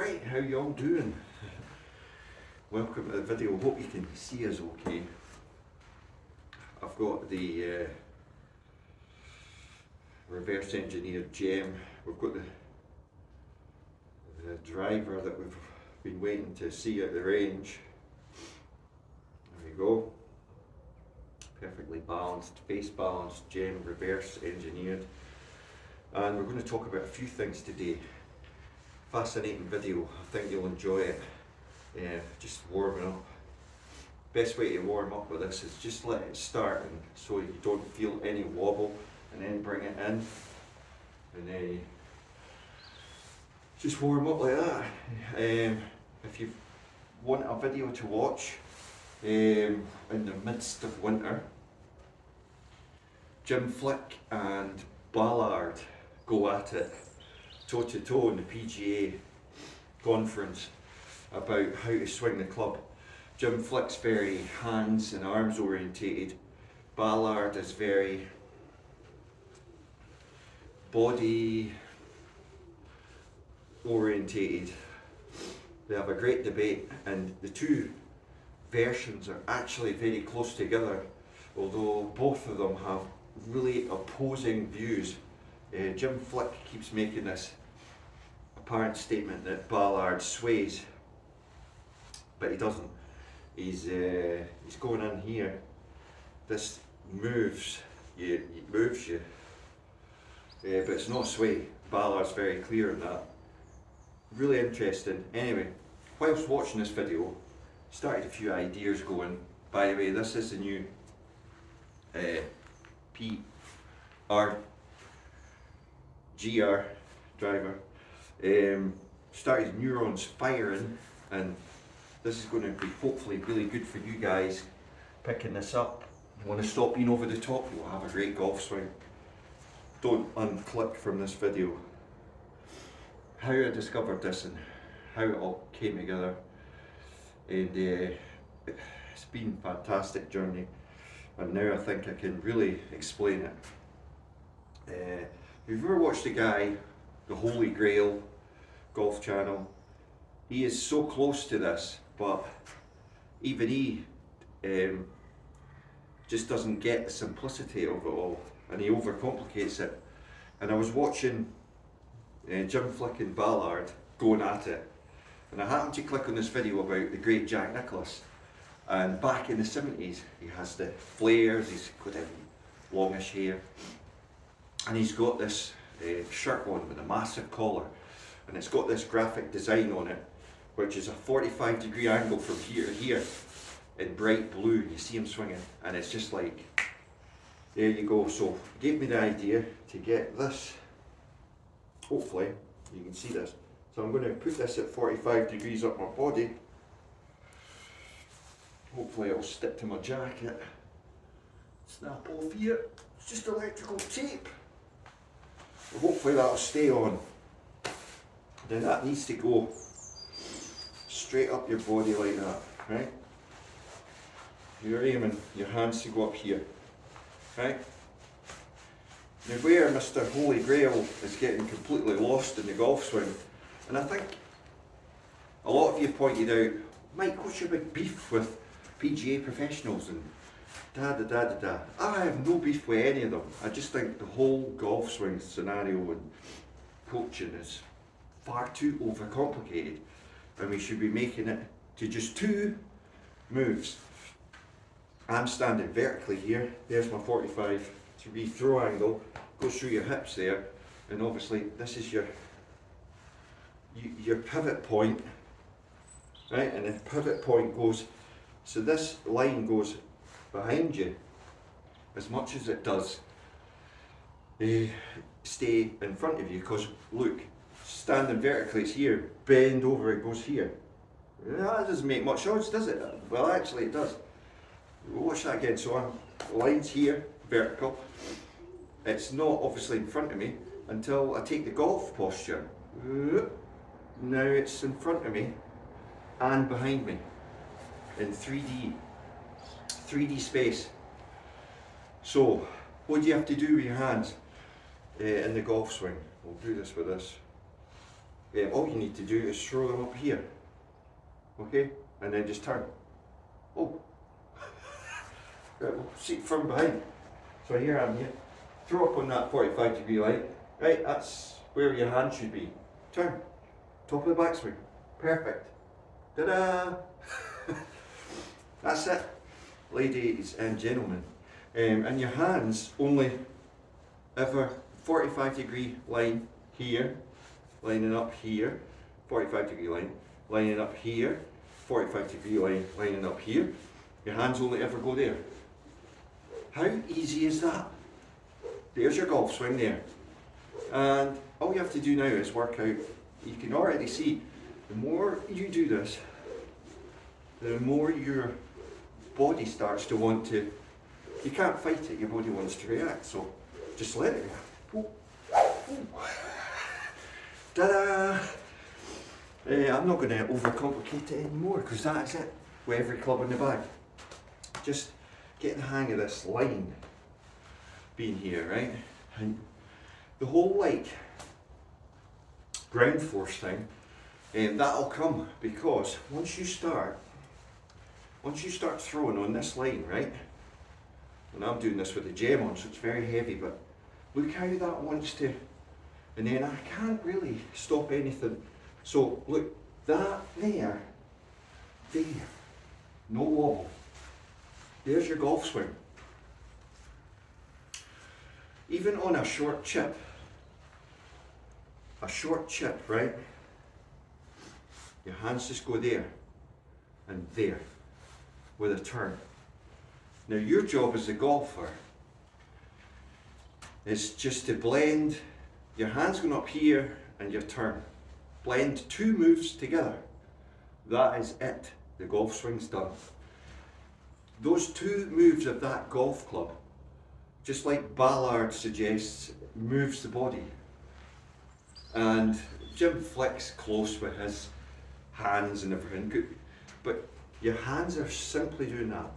Alright, how you all doing? Welcome to the video. Hope you can see us okay. I've got the reverse engineered gem. We've got the driver that we've been waiting to see at the range. There we go. Perfectly balanced, face balanced gem, reverse engineered. And we're going to talk about a few things today. Fascinating video, I think you'll enjoy it. Just warming up. Best way to warm up with this is just let it start, and so you don't feel any wobble, and then bring it in, and then just warm up like that. If you want a video to watch in the midst of winter, Jim Flick and Ballard go at it toe to toe in the PGA conference about how to swing the club. Jim Flick's very hands and arms orientated. Ballard is very body orientated. They have a great debate, and the two versions are actually very close together, although both of them have really opposing views. Jim Flick keeps making this apparent statement that Ballard sways, but he doesn't. He's going in here. This moves you, but it's not sway. Ballard's very clear on that. Really interesting. Anyway, whilst watching this video, started a few ideas going. By the way, this is the new GR driver. Started neurons firing, and this is going to be hopefully really good for you guys picking this up. You want to stop being over the top, you'll have a great golf swing. Don't unclick from this video. How I discovered this and how it all came together, and it's been a fantastic journey, and now I think I can really explain it. If you've ever watched the guy, the Holy Grail Golf Channel, he is so close to this, but even he just doesn't get the simplicity of it all, and he overcomplicates it. And I was watching Jim Flick and Ballard going at it, and I happened to click on this video about the great Jack Nicklaus. And back in the 70s, he has the flares, he's got longish hair, and he's got this shirt on with a massive collar, and it's got this graphic design on it, which is a 45-degree angle from here to here in bright blue. You see him swinging, and it's just like, there you go. So it gave me the idea to get this. Hopefully you can see this. So I'm going to put this at 45 degrees up my body. Hopefully it'll stick to my jacket. Snap off here. It's just electrical tape. So hopefully that'll stay on. Then that needs to go straight up your body like that, right? You're aiming your hands to go up here, right? Now where Mr. Holy Grail is getting completely lost in the golf swing, and I think a lot of you pointed out, Mike, what's your big beef with PGA professionals and da. I have no beef with any of them. I just think the whole golf swing scenario and coaching is far too overcomplicated, and we should be making it to just two moves. I'm standing vertically here. There's my 45-degree throw angle. Goes through your hips there, and obviously this is your pivot point, right? And the pivot point goes, so this line goes behind you as much as it does stay in front of you, because look, standing vertically it's here, bend over it goes here. That doesn't make much odds, does it? Well, actually it does. We'll watch that again. So line's here, vertical. It's not obviously in front of me until I take the golf posture. Now it's in front of me and behind me in 3D space. So what do you have to do with your hands in the golf swing? We'll do this with this. all you need to do is throw them up here, okay, and then just turn. Oh, right, well, seat firm behind. So here I am here. Throw up on that 45-degree line. Right, that's where your hand should be. Turn. Top of the backswing. Perfect. Ta-da! That's it, ladies and gentlemen. And your hands only ever 45-degree line here, lining up here, 45-degree line, lining up here, 45-degree line, lining up here. Your hands only ever go there. How easy is that? There's your golf swing there. And all you have to do now is work out. You can already see, the more you do this, the more your body starts to want to, you can't fight it, your body wants to react, so just let it react. Ta-da! I'm not going to overcomplicate it anymore, because that is it with every club in the bag. Just get the hang of this line being here, right? And the whole like ground force thing, that'll come because once you start throwing on this line, right? And I'm doing this with the gem on, so it's very heavy, but look how that wants to, and then I can't really stop anything. So look, that there, no wobble. There's your golf swing. Even on a short chip, right? Your hands just go there and there with a turn. Now your job as a golfer is just to blend your hands going up here and your turn. Blend two moves together. That is it. The golf swing's done. Those two moves of that golf club, just like Ballard suggests, moves the body. And Jim flicks close with his hands and everything, good. But your hands are simply doing that.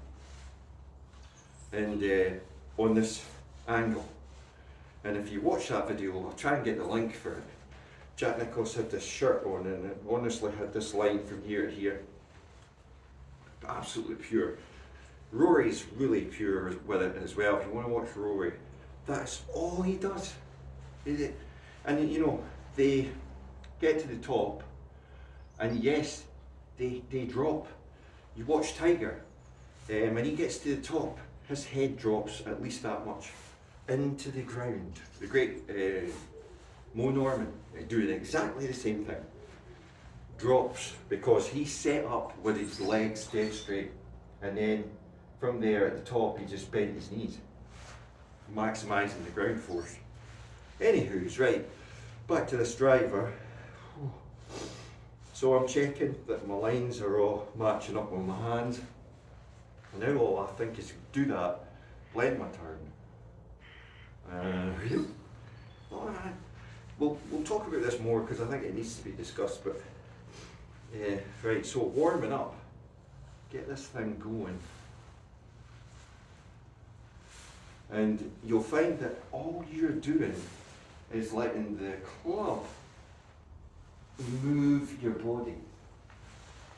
And on this angle. And if you watch that video, I'll try and get the link for it. Jack Nicklaus had this shirt on and it honestly had this line from here to here. Absolutely pure. Rory's really pure with it as well. If you want to watch Rory, that's all he does. And you know, they get to the top, and yes, they drop. You watch Tiger, when he gets to the top, his head drops at least that much into the ground. The great Mo Norman doing exactly the same thing. Drops because he's set up with his legs dead straight, and then from there at the top he just bent his knees, maximising the ground force. Anywho's right, back to this driver. So I'm checking that my lines are all matching up with my hands. And now all I think is do that, blend my turn. We'll talk about this more because I think it needs to be discussed, but right, so warming up, get this thing going. And you'll find that all you're doing is letting the club move your body.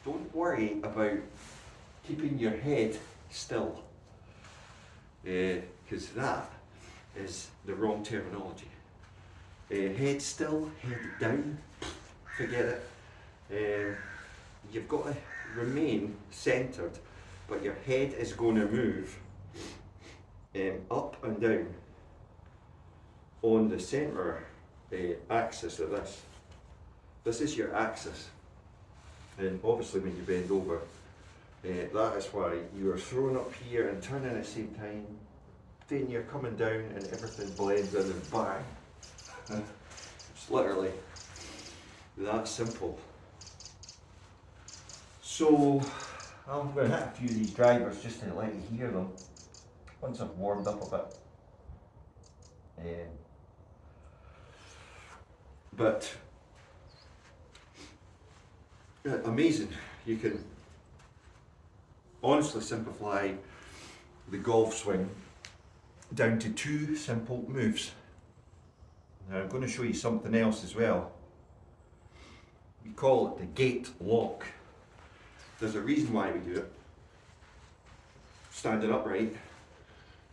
Don't worry about keeping your head still, because that is the wrong terminology. Head still, head down, forget it. You've got to remain centered, but your head is going to move up and down on the center axis of this. This is your axis, and obviously when you bend over, that is why you are throwing up here and turning at the same time, then you're coming down and everything blends in and bang. It's literally that simple. So I'm going to hit a few of these drivers just to let you hear them once I've warmed up a bit. But amazing, you can honestly simplify the golf swing down to two simple moves. Now I'm going to show you something else as well. We call it the gate lock. There's a reason why we do it. Standing upright,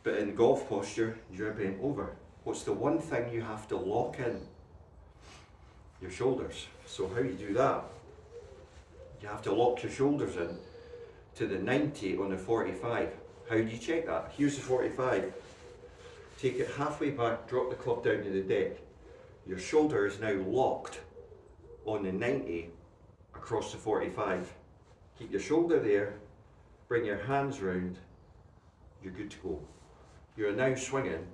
but in golf posture, you're bent over. What's the one thing you have to lock in? Your shoulders. So how you do that? You have to lock your shoulders in to the 90 on the 45. How do you check that? Here's the 45. Take it halfway back, drop the club down to the deck. Your shoulder is now locked on the 90 across the 45. Keep your shoulder there, bring your hands round, you're good to go. You're now swinging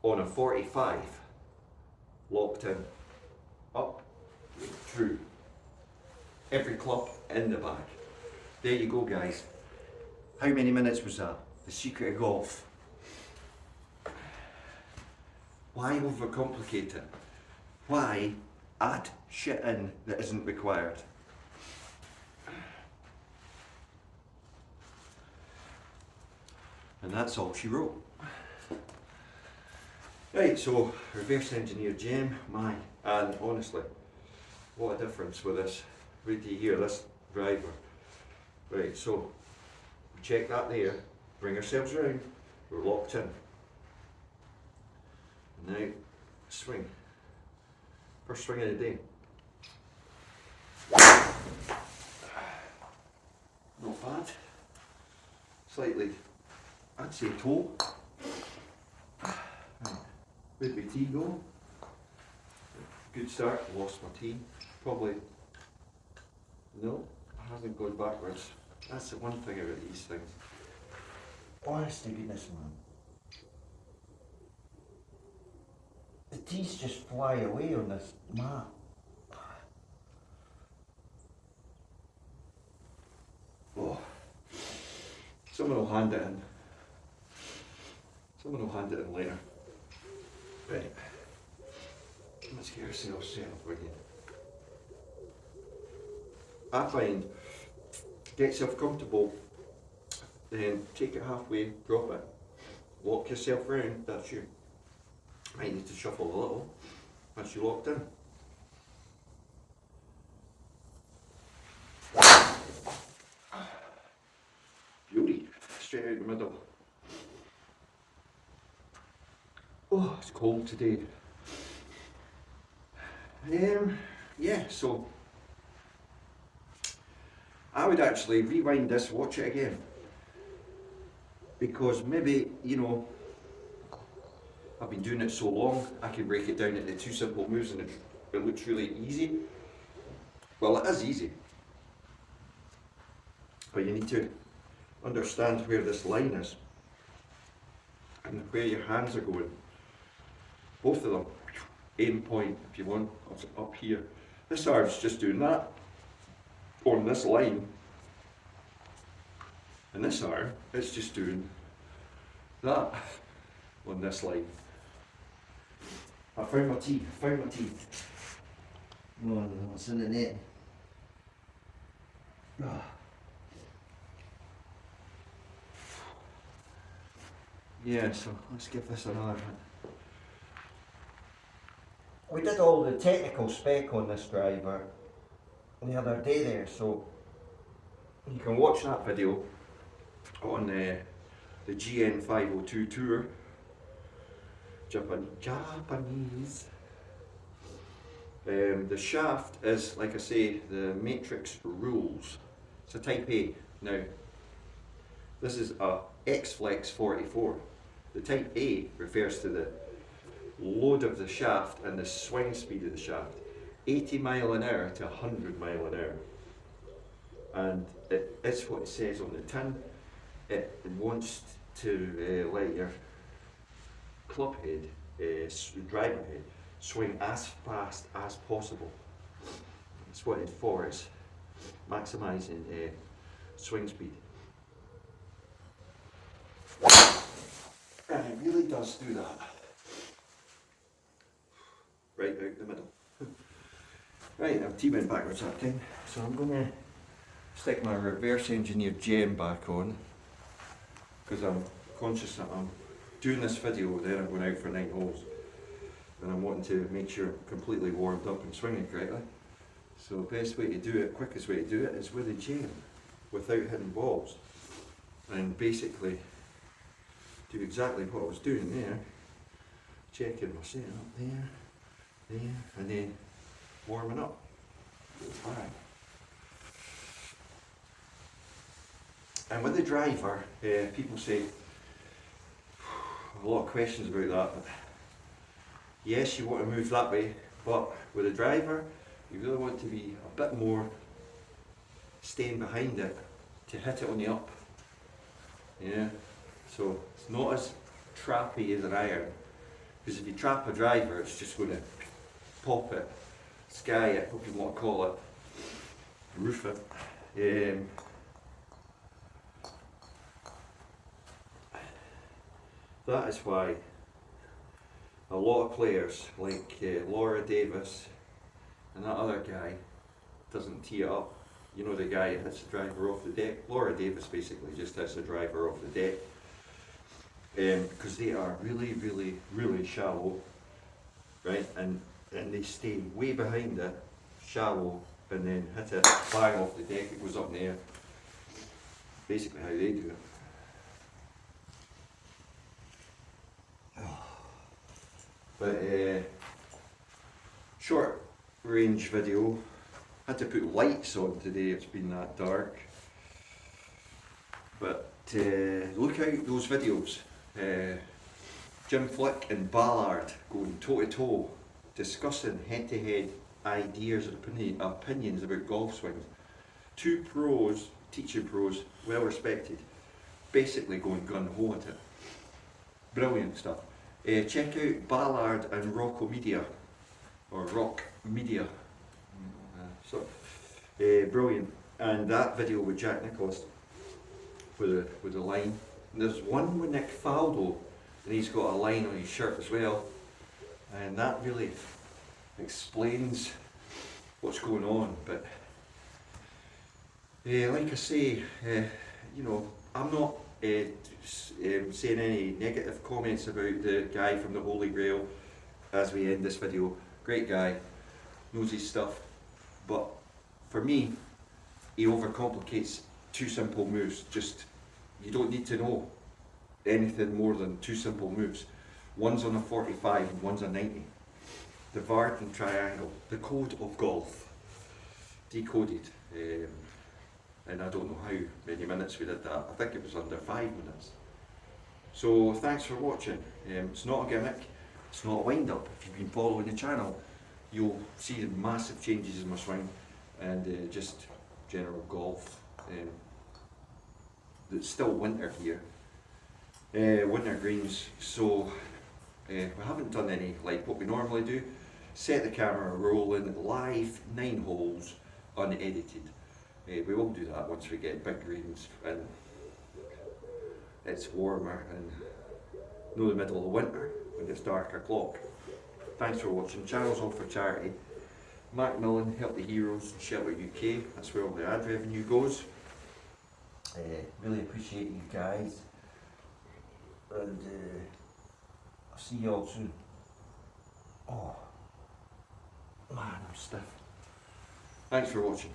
on a 45, locked in, up, through. Every club in the bag. There you go, guys. How many minutes was that? The secret of golf. Why overcomplicate it? Why add shit in that isn't required? And that's all she wrote. Right, so reverse engineer gem, and honestly, what a difference with this. Wait till you hear this driver. Right, so we check that there, bring ourselves round, we're locked in. Now, swing. First swing of the day. Not bad. Slightly, I'd say toe. Where'd my tee go? Good start, lost my tee. Probably, no, I haven't gone backwards. That's the one thing about these things. Honest to goodness, man. The tees just fly away on this mat. Oh. Someone will hand it in. Someone will hand it in later. Right. Let's get ourselves set up again. I find, get yourself comfortable, then take it halfway, drop it, lock yourself round, that's you. Might need to shuffle a little, once you're locked in. Beauty, straight out the middle. Oh, it's cold today. Yeah, so I would actually rewind this, watch it again. Because maybe, you know, I've been doing it so long, I can break it down into 2 simple moves and it looks really easy. Well, it is easy. But you need to understand where this line is and where your hands are going. Both of them. Aim point, if you want, up here. This arm's just doing that on this line. And this arm, it's just doing that on this line. I found my tee, Oh, no, it's in the net. Ah. Yeah, so let's give this another hit. We did all the technical spec on this driver the other day there, so you can watch that video on the GN 502 tour. Japanese. The shaft is, like I say, the Matrix Rules. It's a Type A. Now, this is a X-Flex 44. The Type A refers to the load of the shaft and the swing speed of the shaft. 80 mile an hour to 100 mile an hour. And it's what it says on the tin. It wants to let your club head, driver head, swing as fast as possible. That's what it's for, is maximising swing speed. And it really does do that. Right out the middle. Right, I'm teaming backwards that time. So I'm going to stick my reverse engineered gem back on, because I'm conscious that I'm doing this video, then I'm going out for 9 holes. And I'm wanting to make sure I'm completely warmed up and swinging correctly. So the best way to do it, quickest way to do it, is with a gem, without hitting balls. And basically do exactly what I was doing there, checking my setup there, and then warming up. Alright. And with the driver, people say, a lot of questions about that, but yes, you want to move that way, but with a driver, you really want to be a bit more staying behind it to hit it on the up. Yeah, so it's not as trappy as an iron, because if you trap a driver, it's just going to pop it, sky it, what you want to call it, roof it. That is why a lot of players like Laura Davis and that other guy doesn't tee it up. You know, the guy who hits the driver off the deck. Laura Davis basically just hits the driver off the deck, because they are really, really, really shallow, right? And they stay way behind it, shallow, and then hit it bang off the deck. It goes up in the air. Basically how they do it. But short range video. Had to put lights on today, it's been that dark. But look out those videos. Jim Flick and Ballard going toe to toe, discussing head to head ideas and opinions about golf swings. Two pros, teaching pros, well respected, basically going gun ho at it. Brilliant stuff. Check out Ballard and Rocco Media, or Rock Media. Brilliant. And that video with Jack Nicklaus with the line. And there's one with Nick Faldo, and he's got a line on his shirt as well. And that really explains what's going on. But like I say, you know, I'm not saying any negative comments about the guy from the Holy Grail as we end this video. Great guy, knows his stuff, but for me, he overcomplicates two simple moves. Just, you don't need to know anything more than two simple moves. One's on a 45 and one's a 90. The Varden triangle, the code of golf, decoded. And I don't know how many minutes we did that. I think it was under 5 minutes. So thanks for watching. It's not a gimmick, it's not a wind up. If you've been following the channel, you'll see the massive changes in my swing and just general golf. It's still winter here, winter greens, so we haven't done any like what we normally do. Set the camera rolling, live 9 holes, unedited. We will do that once we get big greens and it's warmer and the middle of the winter when it's dark o'clock. Thanks for watching. Channel's all for charity. Macmillan, Help the Heroes, Shelter UK, that's where all the ad revenue goes. Really appreciate you guys, and I'll see you all soon. Oh man, I'm stiff. Thanks for watching.